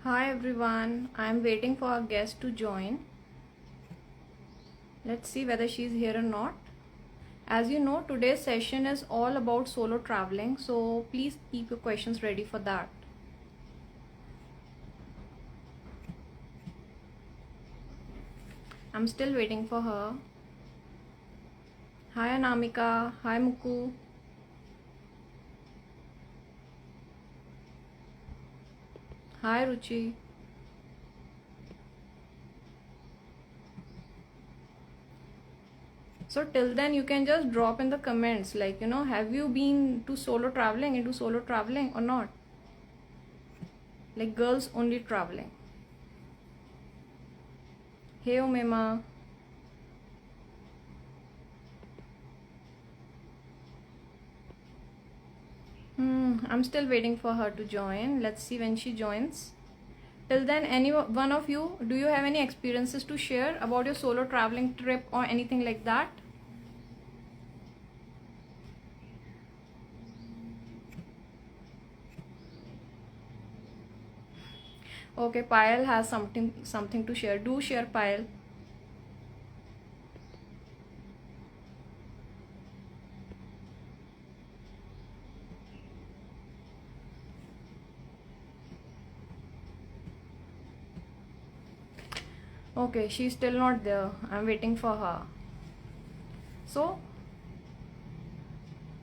Hi everyone, I am waiting for our guest to join. Let's see whether she's here or not. As you know, today's session is all about solo traveling, so please keep your questions ready for that. I'm still waiting for her. Hi Anamika, hi Muku. Hi Ruchi. So till then you can just drop in the comments like have you been to solo traveling or not? Like girls only traveling. Hey Omema. I'm still waiting for her to join. Let's see when she joins. Till then, any one of you, do you have any experiences to share about your solo traveling trip or anything like that? Okay, Payal has something to share. Do share, Payal. Okay, she's still not there. I'm waiting for her. So,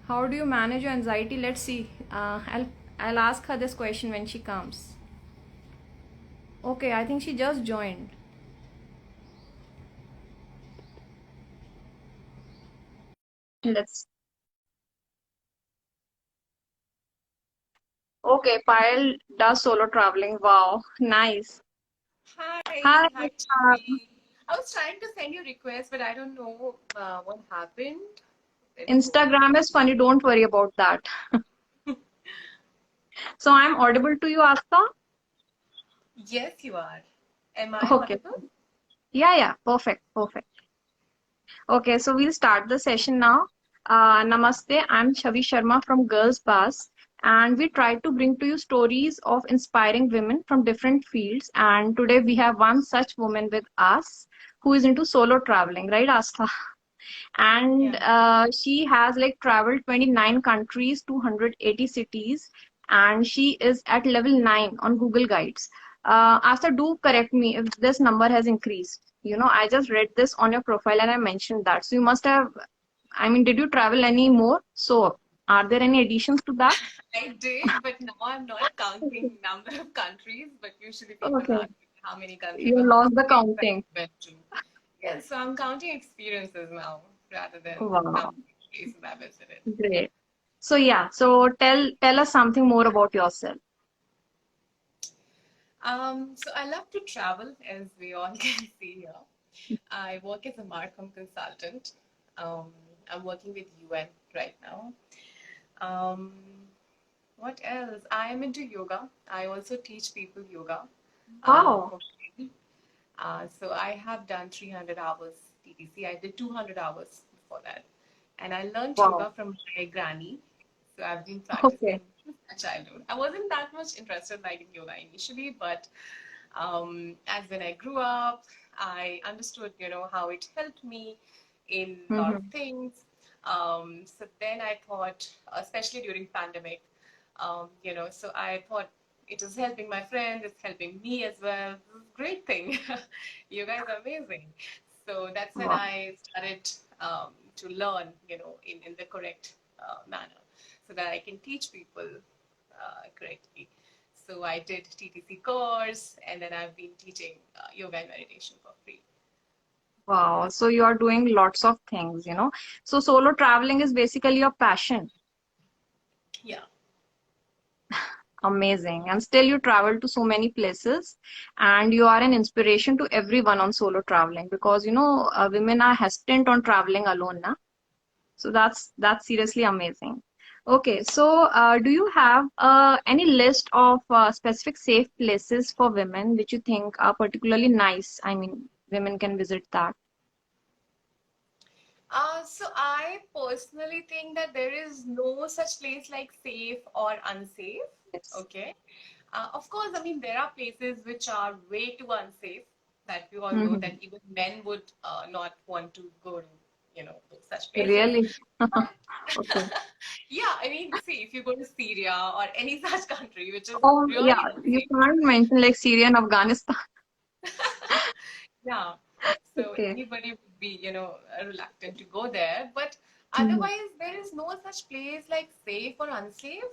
how do you manage your anxiety? Let's see. I'll ask her this question when she comes. Okay, I think she just joined. Let's. Okay, Payal does solo traveling. Wow, nice. Hi, Hi. hi, Chidi. I was trying to send you requests, but I don't know what happened. Let me go back. Instagram is funny. Don't worry about that. So I'm audible to you, Aastha? Yes, you are. Am I Okay. audible? Yeah, yeah. Perfect. Perfect. Okay, so we'll start the session now. Namaste. I'm Chavi Sharma from Girls Bus, and we try to bring to you stories of inspiring women from different fields. And today we have one such woman with us who is into solo traveling, right, Astha? And Yeah. she has like traveled 29 countries, 280 cities, and she is at level 9 on Google Guides. After, do correct me if this number has increased. I just read this on your profile and I mentioned that. So you must have, I mean, did you travel any more? So are there any additions to that? I did, but now I'm not counting number of countries, but usually people Okay, ask me how many countries you or how lost many the states I've counting. been to. Yes, so I'm counting experiences now rather than Wow, number of places I visited. great. So yeah, so tell us something more about yourself. So I love to travel, as we all can see here. I work as a Markham consultant. Um, I'm working with UN right now. Um, what else? I am into yoga. I also teach people yoga Wow. for free. So I have done 300 hours TTC. I did 200 hours before that. And I learned Wow. yoga from my granny. So I've been Okay. practicing since my childhood. I wasn't that much interested like in yoga initially, but as when I grew up, I understood, how it helped me in a lot of Mm-hmm. things. So then I thought, especially during pandemic, so I thought it is helping my friends, it's helping me as well. This is a great thing. You guys are amazing. So that's when Wow. I started to learn, in the correct manner so that I can teach people correctly. So I did TTC course and then I've been teaching yoga and meditation for free. Wow. So you are doing lots of things. So solo traveling is basically your passion. Yeah. Amazing. And still you travel to so many places and you are an inspiration to everyone on solo traveling because women are hesitant on traveling alone, na? So that's seriously amazing. Okay, so do you have any list of specific safe places for women which you think are particularly nice? I mean, women can visit that. So I personally think that there is no such place like safe or unsafe. Yes. Okay. Of course, I mean, there are places which are way too unsafe that we all know that Hmm. even men would not want to go to, such places. Really? But Okay. yeah, I mean, see, if you go to Syria or any such country which is Oh, yeah, really you unsafe, can't mention like Syria and Afghanistan. yeah. So Okay. anybody would be, reluctant to go there. But Hmm. otherwise, there is no such place like safe or unsafe,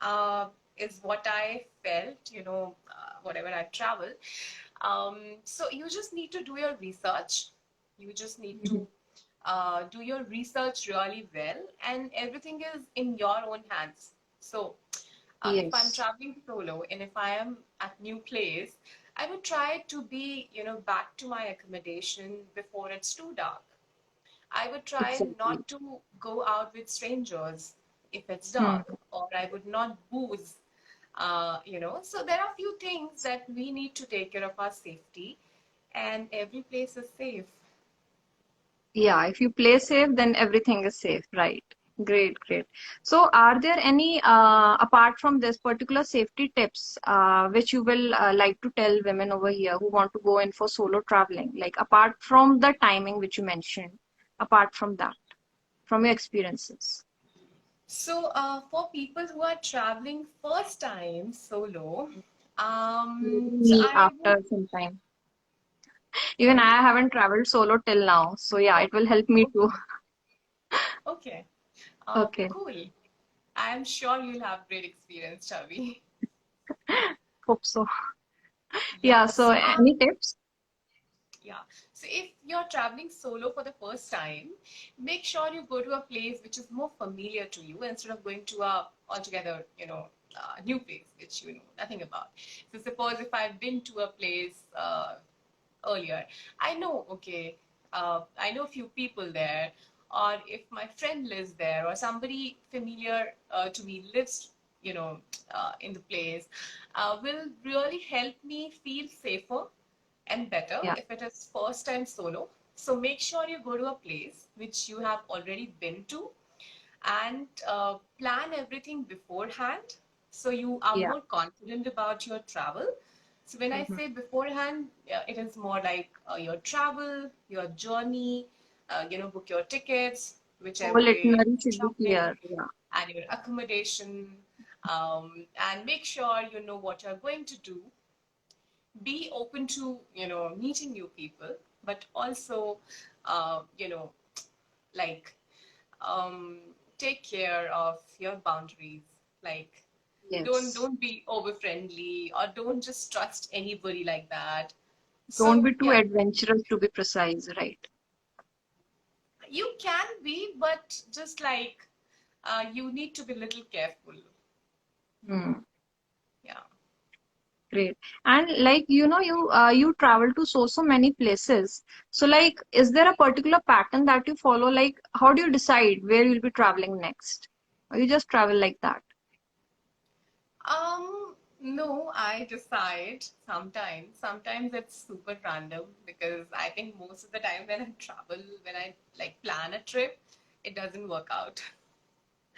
uh, is what I felt, whatever I travel. So you just need to do your research. You just need Hmm. to do your research really well, and everything is in your own hands. So if I'm Yes, traveling solo and if I am at new place, I would try to be, back to my accommodation before it's too dark. I would try exactly. not to go out with strangers if it's Hmm. dark, or I would not booze. So there are a few things that we need to take care of our safety, and every place is safe. Yeah, if you play safe, then everything is safe, right? Great, great. So, are there any, apart from this particular safety tips, which you will like to tell women over here who want to go in for solo traveling? Like, apart from the timing which you mentioned, apart from that, from your experiences, So, for people who are traveling first time solo, maybe so me I would, after some time. Even sorry. I haven't traveled solo till now, so yeah, it Oh, will help me too. okay, okay, Okay, cool. I am sure you'll have great experience, Chavi. hope so. Yeah. Yeah, so any tips? Yeah. So if you're traveling solo for the first time, make sure you go to a place which is more familiar to you instead of going to a altogether, new place which you know nothing about. So suppose if I've been to a place earlier, I know, okay, I know a few people there, or if my friend lives there, or somebody familiar to me lives, in the place, will really help me feel safer and better Yeah, if it is first time solo. So make sure you go to a place which you have already been to, and plan everything beforehand so you are yeah. more confident about your travel. So when I Mhm. say beforehand, it is more like your travel, your journey, book your tickets, whichever Whole way itinerary you're should be traveling, clear. Yeah. and your accommodation, and make sure you know what you're going to do. Be open to meeting new people, but also like um, take care of your boundaries. Like don't Yes. don't be over friendly, or don't just trust anybody like that. Don't So be too yeah, adventurous to be precise, right? you can be, but just like you need to be a little careful. Hmm. Yeah. Great. And like you travel to so many places. So like, is there a particular pattern that you follow? Like, how do you decide where you'll be traveling next? Or you just travel like that? No, I decide sometimes. Sometimes it's super random because I think most of the time when I travel, when I like plan a trip, it doesn't work out.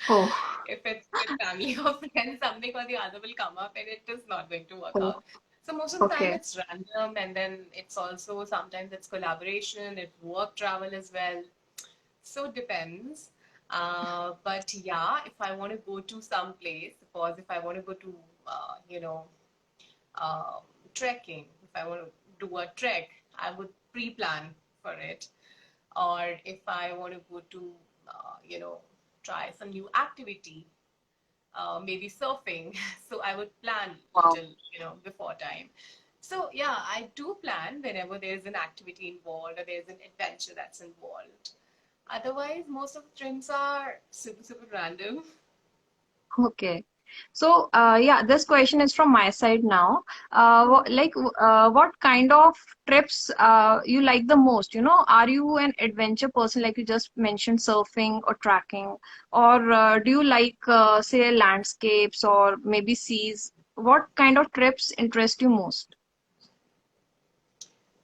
Oh, If it's with family or friends, something or the other will come up and it is not going to work oh, out. So most of the time okay. it's random, and then it's also sometimes it's collaboration, it's work travel as well. So it depends. But yeah, if I want to go to some place, suppose if I want to go to, uh, you know, um, trekking, if I want to do a trek, I would pre-plan for it. Or if I want to go to, try some new activity, maybe surfing, so I would plan Wow. little, before time. So yeah, I do plan whenever there's an activity involved or there's an adventure that's involved. Otherwise, most of the trips are super, super random. Okay. So, yeah, this question is from my side now. What kind of trips you like the most? You know, are you an adventure person, like you just mentioned, surfing or trekking, or do you like, say, landscapes or maybe seas? What kind of trips interest you most?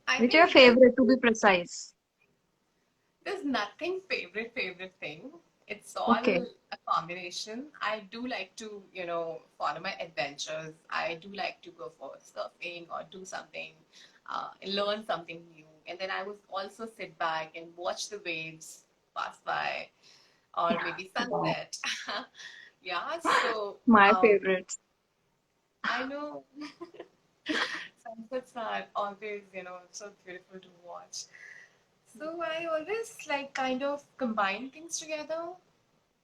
I Which are your think there's favorite, to be precise? there's nothing favorite thing. It's all Okay. a combination. I do like to, follow my adventures. I do like to go for surfing or do something, learn something new. And then I would also sit back and watch the waves pass by or maybe Wow. sunset. Yeah, so My favorites. I know sunsets are always, so beautiful to watch. So I always like kind of combine things together.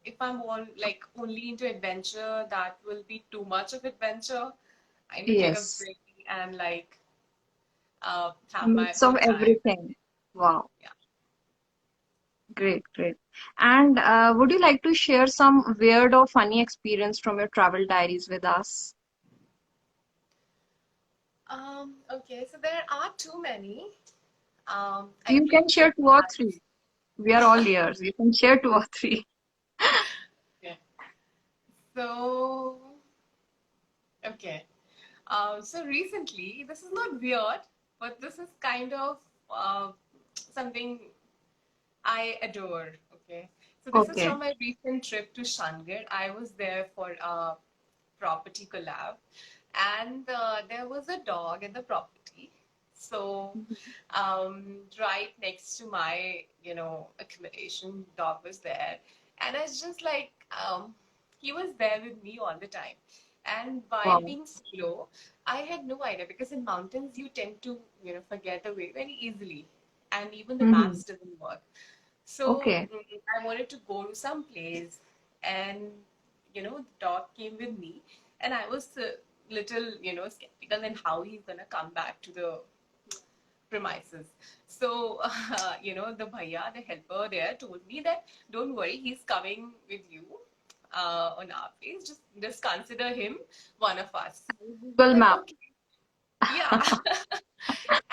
If I'm all like only into adventure, that will be too much of adventure. I need to take a Yes. break and like A have my mix of own time. everything. Wow. Yeah. Great, great. And would you like to share some weird or funny experience from your travel diaries with us? Okay, so there are too many. I You can feel share so two or bad. three. We are all ears. You can share two or three. Yeah. So, okay. So recently, this is not weird, but this is kind of something I adore. Okay. So this is Okay. from my recent trip to Shanghai. I was there for a property collab, and there was a dog in the property. So right next to my, accommodation, dog was there, and I was just like, he was there with me all the time. And while Wow. being slow, I had no idea because in mountains you tend to, forget the way very easily, and even the Hmm. maps doesn't work. So Okay. I wanted to go to some place, and the dog came with me, and I was a little, skeptical in how he's gonna come back to the premises. So, the bhaiya, the helper there, told me that don't worry, he's coming with you on our place. Just consider him one of us. I was Google like, Map. okay, yeah.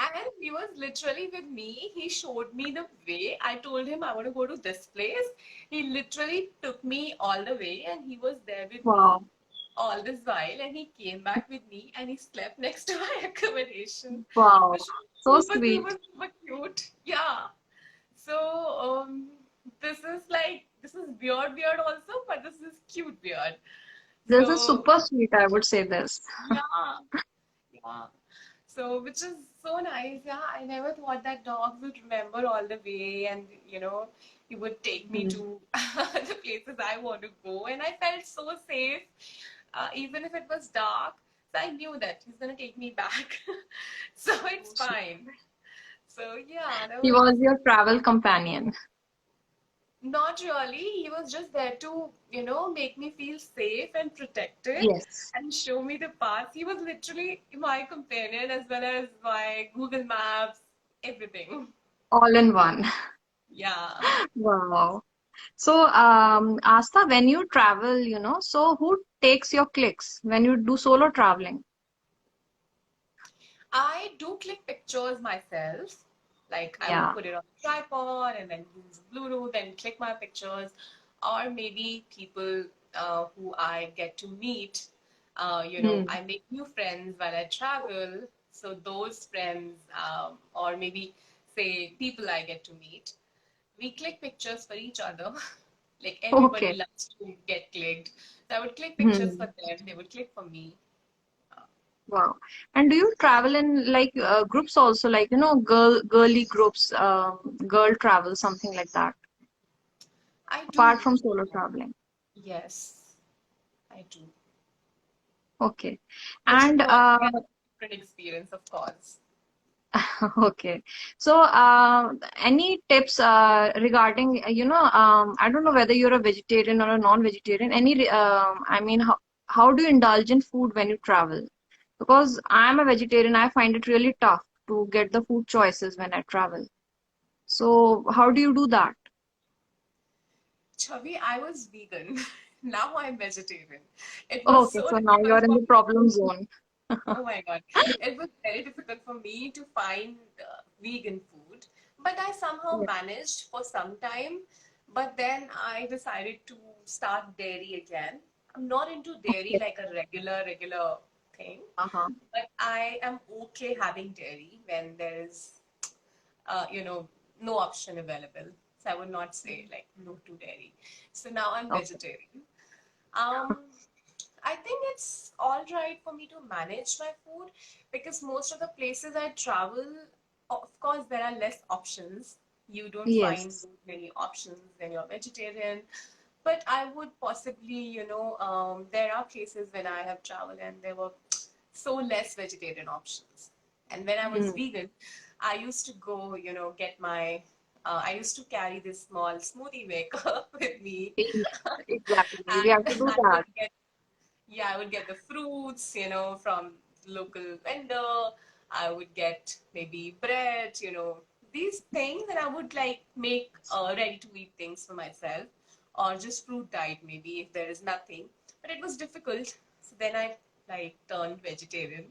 And he was literally with me. He showed me the way. I told him I want to go to this place. He literally took me all the way and he was there with me Wow. all this while. And he came back with me and he slept next to my accommodation, Wow. which was So super, sweet. super, super cute. Yeah. So this is weird, weird also, but this is cute, weird. This is So super sweet, I would say this. yeah. Yeah. So, which is so nice. Yeah, I never thought that dogs would remember all the way and, he would take me Hmm. to the places I want to go. And I felt so safe, even if it was dark. So I knew that he's going to take me back. So So it's sweet. fine. So yeah, that He was was your travel companion. not really. He was just there to, make me feel safe and protected Yes. and show me the path. He was literally my companion as well as my Google Maps, everything. All in one. Yeah. Wow. So, Asta, when you travel, so who takes your clicks when you do solo traveling? I do click pictures myself. Like I would Yeah. put it on a tripod and then use Bluetooth and click my pictures. Or maybe people who I get to meet, Hmm. I make new friends while I travel. So those friends, or maybe say people I get to meet, we click pictures for each other. Like everybody Okay. loves to get clicked. So I would click pictures for Hmm. them. They would click for me. Uh, Wow. And do you travel in like groups also, like, girly groups, girl travel, something like that, I apart do. from solo traveling? Yes, I do. Okay. Which is And altogether different experience, of course. okay. So, any tips regarding, I don't know whether you're a vegetarian or a non-vegetarian. I mean, how do you indulge in food when you travel? Because I'm a vegetarian, I find it really tough to get the food choices when I travel. So, how do you do that? Chavi, I was vegan. Now I'm vegetarian. It was Okay, so so now you difficult are in for the me. problem zone. Oh my God. It was very difficult for me to find vegan food, but I somehow Yeah. managed for some time. But then I decided to start dairy again. I'm not into dairy Okay. like a regular thing, Uh-huh. but I am okay having dairy when there is, uh, you know, no option available. So I would not say like no to dairy. So now I'm Okay. vegetarian. Um, I think it's all right for me to manage my food because most of the places I travel, of course, there are less options. You don't find Yes. many options when you're vegetarian. But I would possibly, there are places when I have traveled and there were so less vegetarian options. And when I was Mm. vegan, I used to go, get my, I used to carry this small smoothie maker with me, Exactly. We have and to do I would that. get, yeah, I would get the fruits, from local vendor. I would get maybe bread, these things, and I would like make ready to eat things for myself, or just fruit diet maybe if there is nothing. But it was difficult, so then I like turned vegetarian,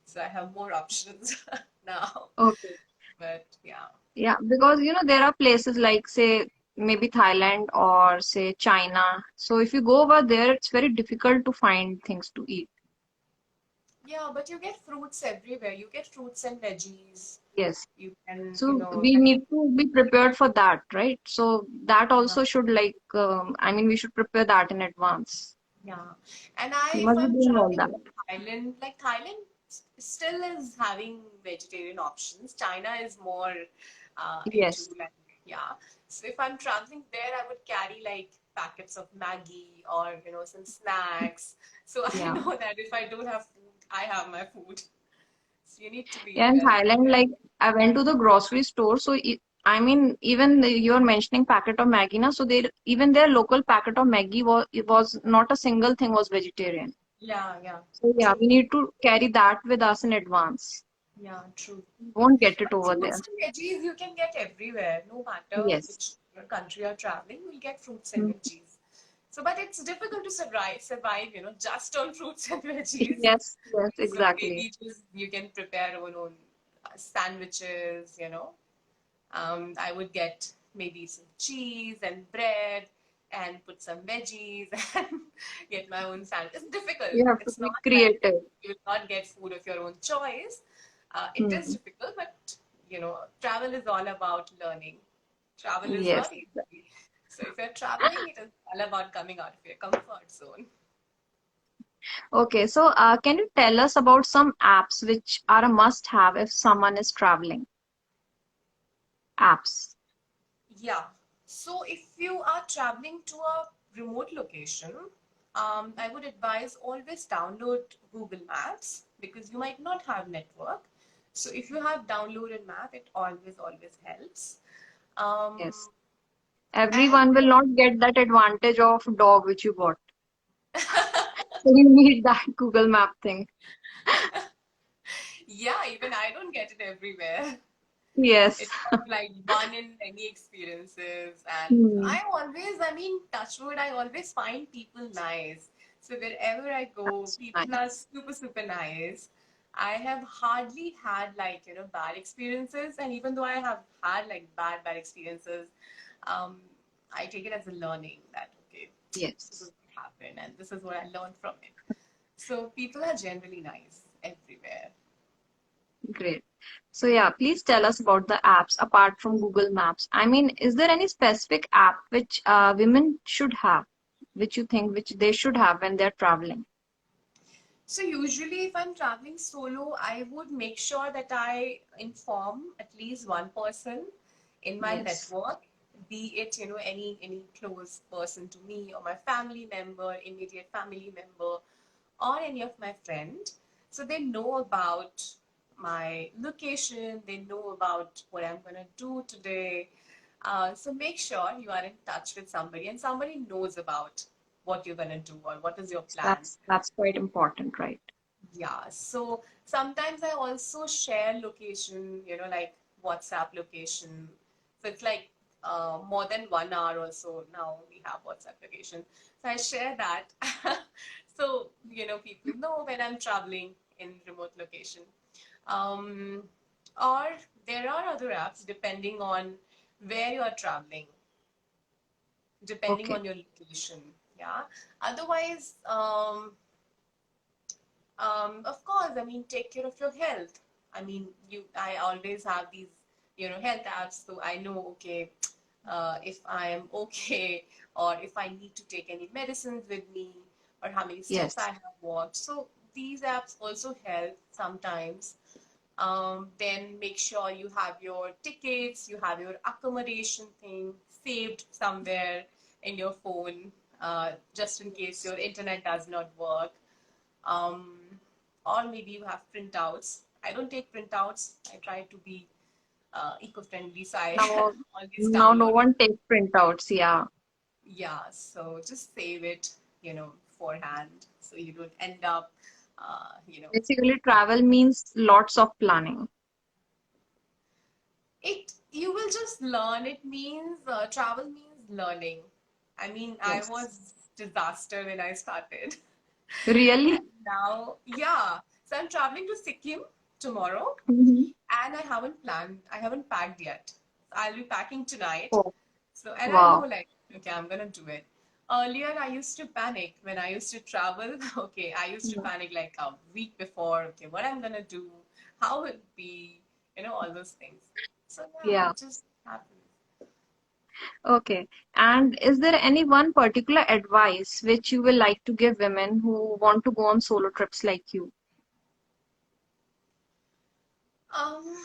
so I have more options now. Okay. But yeah. Yeah, because there are places like say maybe Thailand or say China. So if you go over there, it's very difficult to find things to eat. Yeah, but you get fruits everywhere. You get fruits and veggies. Yes. You can, So we like, need to be prepared for that, right? So that yeah. also should like, I mean, we should prepare that in advance. Yeah, and We if must be I'm doing all traveling that. to Thailand, like Thailand still is having vegetarian options. China is more into Yes. like, yeah. So if I'm traveling there, I would carry like packets of Maggie or some snacks. So I Yeah. know that if I don't have food, I have my food. So you need to be Yeah, in well Thailand, prepared. like I went to the grocery store, so I mean, even you're mentioning packet of Maggi na, so they even their local packet of Maggi was not a single thing was vegetarian. Yeah, yeah, So yeah, true. we need to carry that with us in advance. Yeah, true. Won't get it But over there. fruits and veggies you can get everywhere, no matter Yes. which country you're traveling, you'll get fruits and Mm. veggies. So, but it's difficult to survive, just on fruits and veggies. Yes, yes, So exactly. maybe just you can prepare your own sandwiches. I would get maybe some cheese and bread and put some veggies and get my own sandwich. It's difficult. You have to It's not be like creative. you will not get food of your own choice. It is Hmm. difficult, but travel is all about learning. Travel is Yes. not easy. So if you're traveling, it is all about coming out of your comfort zone. Okay, so can you tell us about some apps which are a must-have if someone is traveling? Apps. Yeah. So if you are traveling to a remote location, I would advise always download Google Maps because you might not have network. So if you have downloaded map, it always helps. Yes. Um, and Everyone will not get that advantage of dog which you got. So you need that Google Map thing. yeah, even I don't get it everywhere. Yes. It's not like one in many experiences. And Hmm. I mean, touch wood, I always find people nice. So wherever I go, That's people are nice. super nice. I have hardly had like, bad experiences. And even though I have had like bad experiences, um, I take it as a learning that, okay, this is Yes. what happened and this is what I learned from it. So people are generally nice everywhere. Great. So yeah, please tell us about the apps apart from Google Maps. I mean, is there any specific app which women should have, which you think which they should have when they're traveling? So usually if I'm traveling solo, I would make sure that I inform at least one person in my Yes. network, be it, any close person to me or my family member, immediate family member, or any of my friend. So they know about my location, they know about what I'm gonna do today. So make sure you are in touch with somebody and somebody knows about what you're gonna do or what is your plan. That's quite important, right? Yeah, so sometimes I also share location, like WhatsApp location. So it's like more than 1 hour or so now we have WhatsApp location. So I share that. So, people know when I'm traveling in remote location. Um, or there are other apps depending on where you are traveling, depending Okay. on your location. Yeah. Otherwise, of course, I mean, take care of your health. I mean, I always have these, health apps, so I know, okay, if I am okay, or if I need to take any medicines with me, or how many steps I Yes. have walked. So these apps also help sometimes. Then make sure you have your tickets, you have your accommodation thing saved somewhere in your phone, just in case your internet does not work. Um, or maybe you have printouts. I don't take printouts. I try to be eco-friendly, so I Now, always now no download it. one takes printouts. Yeah. Yeah, so just save it, beforehand, so you don't end up, uh, you know, Basically, travel means lots of planning. you will just learn. It means travel means learning. I mean, I Yes. was disaster when I started. Really? And now, yeah. So I'm traveling to Sikkim tomorrow, Hmm. and I haven't packed yet. I'll be packing tonight. Oh, So, and I know, wow. like, okay, I'm gonna do it. Earlier, I used to panic when I used to travel. Okay, I used to Yeah. panic like a week before. Okay, what I'm gonna do, how it be, all those things. So yeah, Yeah. it just happens. Okay. And is there any one particular advice which you will like to give women who want to go on solo trips like you? Um,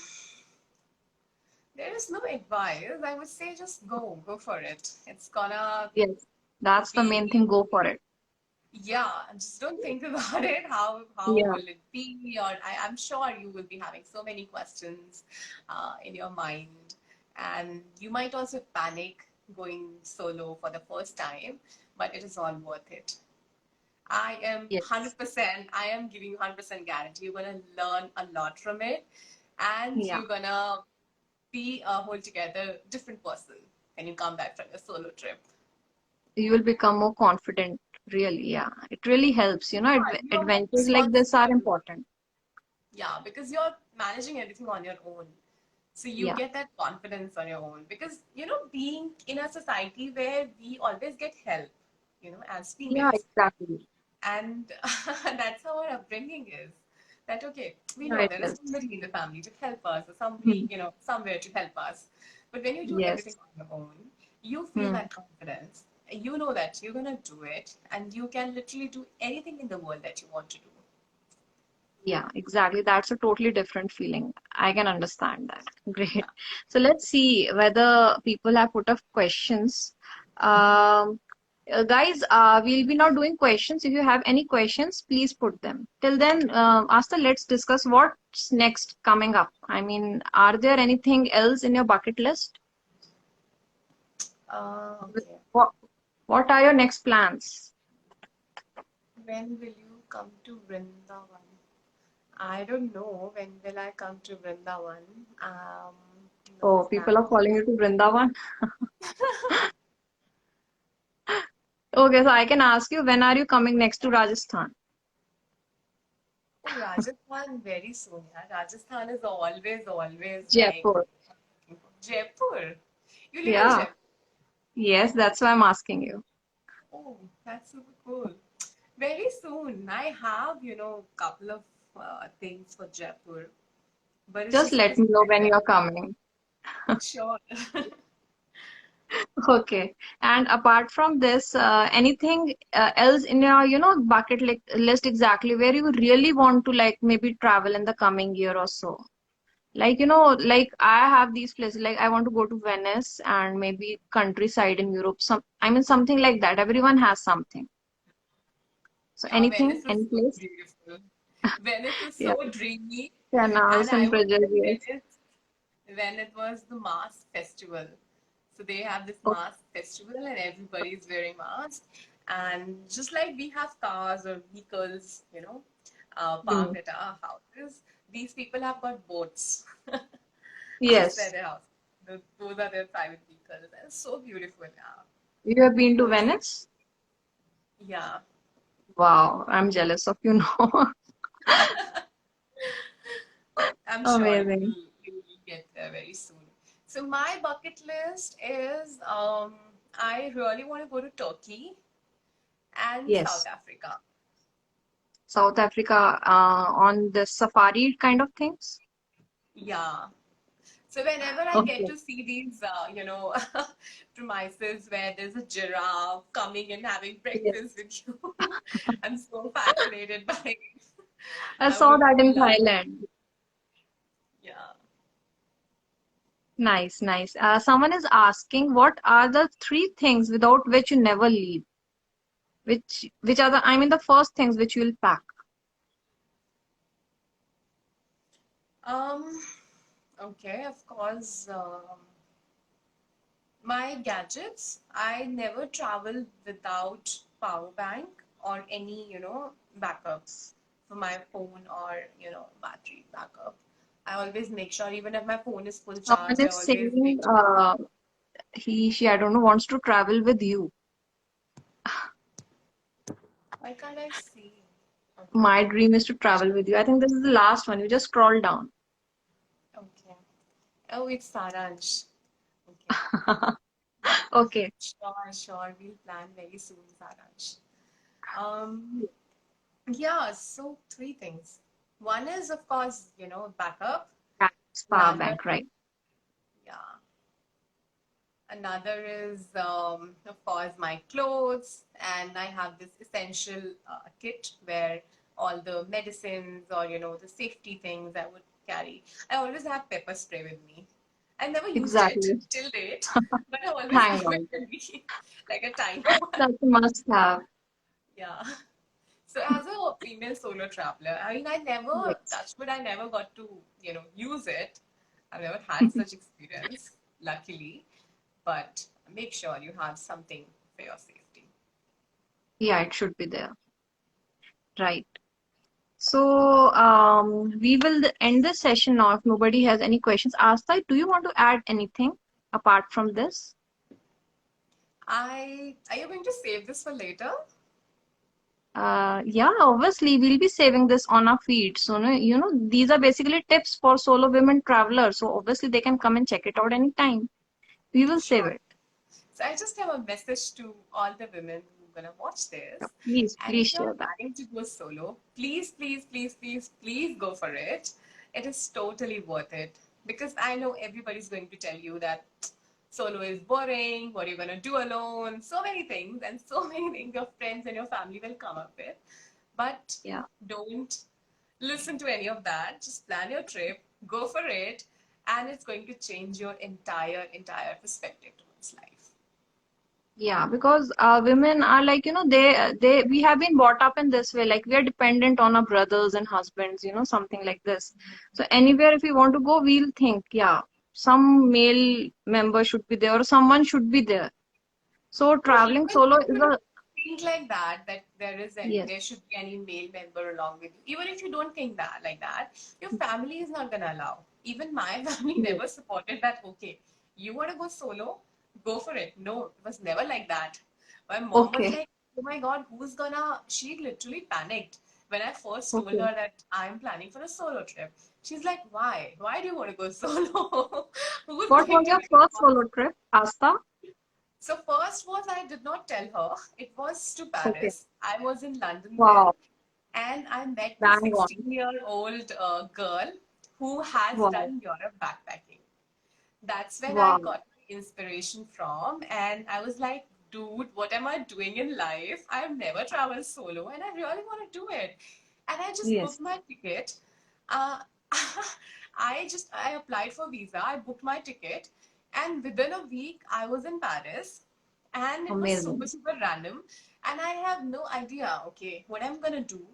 there is no advice. I would say just go for it. It's gonna Yes. That's the main be. thing. Go for it. Yeah, just don't think about it. How Yeah. will it be? Or I'm sure you will be having so many questions in your mind, and you might also panic going solo for the first time, but it is all worth it. I am Yes. 100%. I am giving you 100% guarantee. You're gonna learn a lot from it, and Yeah. you're gonna be a whole together different person when you come back from your solo trip. You will become more confident. Really. Yeah. It really helps. You're more Adventures like this are responsible. important. Yeah, because you're managing everything on your own. So you Yeah. get that confidence on your own. Because, being in a society where we always get help, as Yeah, females. exactly. And that's how our upbringing is. That, okay, we Yeah, know it there is is. somebody in the family to help us, or somebody, Hmm. somewhere to help us. But when you do everything Yes. on your own, you feel Hmm. that confidence. You know that you're going to do it, and you can literally do anything in the world that you want to do. Yeah, exactly. That's a totally different feeling. I can understand that. Yeah. Great. So let's see whether people have put up questions. Um, guys, we'll be now doing questions. If you have any questions, please put them. Till then, Asta, let's discuss what's next coming up. I mean, are there anything else in your bucket list? Okay. What, what are your next plans? When will you come to Vrindavan? I don't know when will I come to Vrindavan. No Oh, plan. people are calling you to Vrindavan. Okay, so I can ask you, when are you coming next to Rajasthan? Oh, Rajasthan very soon. Yeah. Rajasthan is always like Jaipur. Jaipur. You live in Yeah. Jaipur. Yes, that's why I'm asking you. Oh, that's super cool. Very soon. I have, couple of things for Jaipur, but it's Just just let this me know when weather. you're coming. Sure. Okay. And apart from this, anything else in your, list exactly where you really want to like maybe travel in the coming year or so? Like, like I have these places, like I want to go to Venice and maybe countryside in Europe. I mean, something like that. Everyone has something. So Yeah, anything, Venice is any so place? beautiful. Venice is Yeah. so dreamy, and Canals I and was bridges, in yes. Venice when it was the mask festival. So they have this Oh, mask festival, and everybody's wearing masks. And just like we have cars or vehicles, hmm. parked at our houses, these people have got boats outside Yes. their house. Those are their private vehicles. And it's so beautiful. Yeah. You have been to Venice. Venice? Yeah. Wow, I'm jealous of you now. I'm sure Amazing. you'll get there very soon. So my bucket list is I really want to go to Turkey and South Yes. Africa. South Africa, on the safari kind of things? Yeah. So whenever I get Okay. to see these, premises where there's a giraffe coming and having breakfast Yes. with you, I'm so fascinated by it. I I saw would that in love, Thailand. yeah. Nice, nice. Someone is asking, what are the three things without which you never leave? Which are the, I mean, the first things which you will pack? Um, okay, of course. My gadgets, I never travel without power bank or any, backups for my phone or, battery backup. I always make sure, even if my phone is full Someone charged, I is always saying, make she, I don't know, wants to travel with you. why can't I see? Okay, My dream is to travel with you. I think this is the last one. You just scroll down. okay. Oh, it's Saransh. Okay. Okay. Sure, sure. We'll plan very soon, Saransh. Um, yeah, so three things. One is, of course, backup. That's power Another, bank, right? yeah. Another is, of course, my clothes, and I have this essential kit where all the medicines or the safety things I would carry. I always have pepper spray with me. I never used it Exactly. till date, but I always Thank have it God. with me, like a tiny one. That's a must have. Yeah. So as a female solo traveler, I mean, I never Yes. touched, but I never got to, use it. I've never had such experience, luckily. But make sure you have something for your safety. Yeah, it should be there. Right. So, we will end this session now if nobody has any questions. Asta, do you want to add anything apart from this? Are you going to save this for later? Yeah, obviously, we'll be saving this on our feed. So, no, these are basically tips for solo women travelers. So, obviously, they can come and check it out anytime. We will save Sure. it. So I just have a message to all the women who are gonna watch Yeah, this. please, And if please you're share that. planning to go solo, please, please, please, please, please go for it. It is totally worth it. Because I know everybody's going to tell you that solo is boring, what are you gonna do alone, so many things, and so many things your friends and your family will come up with. But Yeah. don't listen to any of that. Just plan your trip, go for it, and it's going to change your entire perspective towards life. Yeah, because women are like, we have been brought up in this way, like we are dependent on our brothers and husbands, something like this. So anywhere if we want to go, we'll think, yeah, some male member should be there or someone should be there. So No, traveling even solo if is you don't a, think like that, that yes, there should be any male member along with you. Even if you don't think that like that, your family is not gonna allow. Even my family yes. never supported that. Okay, you want to go solo, go for it. No, it was never like that. My mom was Okay, like, "Oh my God, who's gonna?" She literally panicked when I first told okay. her that I'm planning for a solo trip. She's like, "Why? Why do you want to go solo? Who's What going was to your be first solo trip, Asta? so first was I did not tell her. It was to Okay. Paris. I was in London then, Wow. and I met this Bang on. 16-year-old girl who has Wow. done Europe backpacking. That's when I Wow. got my inspiration from, and I was like, dude, what am I doing in life? I've never traveled solo, and I really want to do it. And I just Yes. booked my ticket. Uh, I applied for visa. I booked my ticket, and within a week, I was in Paris, and it was super Amazing. super random, and I have no idea. Okay, what I'm gonna do.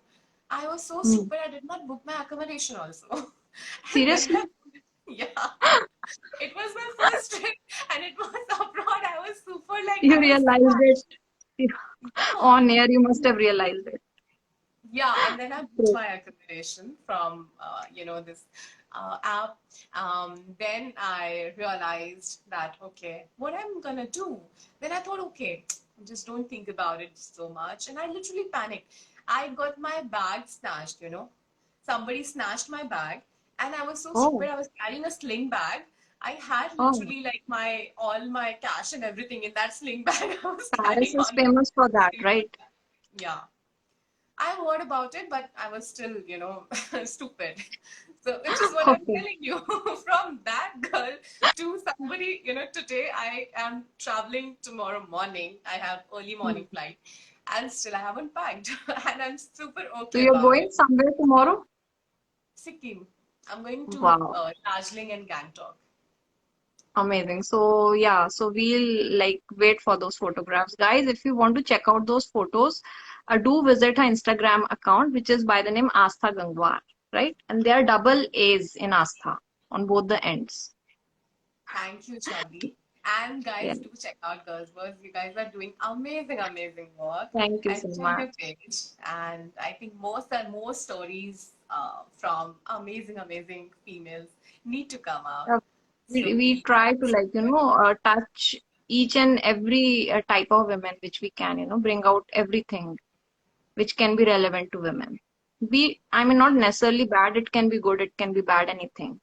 I was so Hmm. stupid. I did not book my accommodation also, and when Seriously? yeah. It was my first trip and it was abroad. I was super like You I was realized it. yeah. On air, you must have realized it. Yeah, and then I booked True. my accommodation from this app. Then I realized that okay, what I'm gonna do? Then I thought, okay, just don't think about it so much, and I literally panicked. I got my bag snatched. Somebody snatched my bag, and I was so Oh, stupid. I was carrying a sling bag. I had oh, literally like my all my cash and everything in that sling bag. I was Paris carrying is on the famous for that, sling right? bag. Yeah. I heard about it, but I was still, stupid. So, which is what I'm Okay. telling you. From that girl to somebody, today I am traveling tomorrow morning. I have early morning Hmm. flight, and still I haven't packed, and I'm super So okay you're about going it. somewhere tomorrow? Sikkim. I'm going to Wow. Darjeeling and Gangtok. Amazing. So yeah, so we'll like wait for those photographs. Guys, if you want to check out those photos, do visit her Instagram account, which is by the name Aastha Gangwar, right? And there are double A's in Aastha on both the ends. Thank you, Chubby. And Yeah. guys, do check out Girls Buzz. You guys are doing amazing, amazing work. Thank you And so check much. your page. And I think most and more stories from amazing, amazing females need to come out. Uh, we, So we we try to guys like, touch each and every type of women which we can, bring out everything which can be relevant to women. I mean, not necessarily bad, it can be good, it can be bad, anything.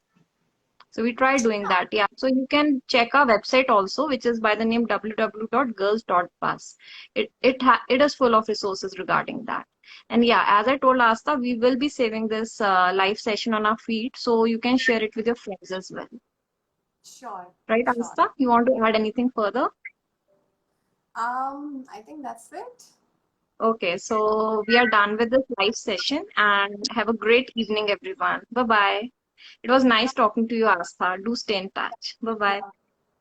So we try doing that. Yeah. So you can check our website also, which is by the name www.girls.bus. It is full of resources regarding that. And yeah, as I told Asta, we will be saving this live session on our feed, so you can share it with your friends as well. sure, Right, sure. Asta? You want to add anything further? I think that's it. Okay, so we are done with this live session and have a great evening, everyone. Bye bye. It was nice talking to you, Astha. Do stay in touch. Bye bye.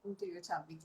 Love to you, Chubby.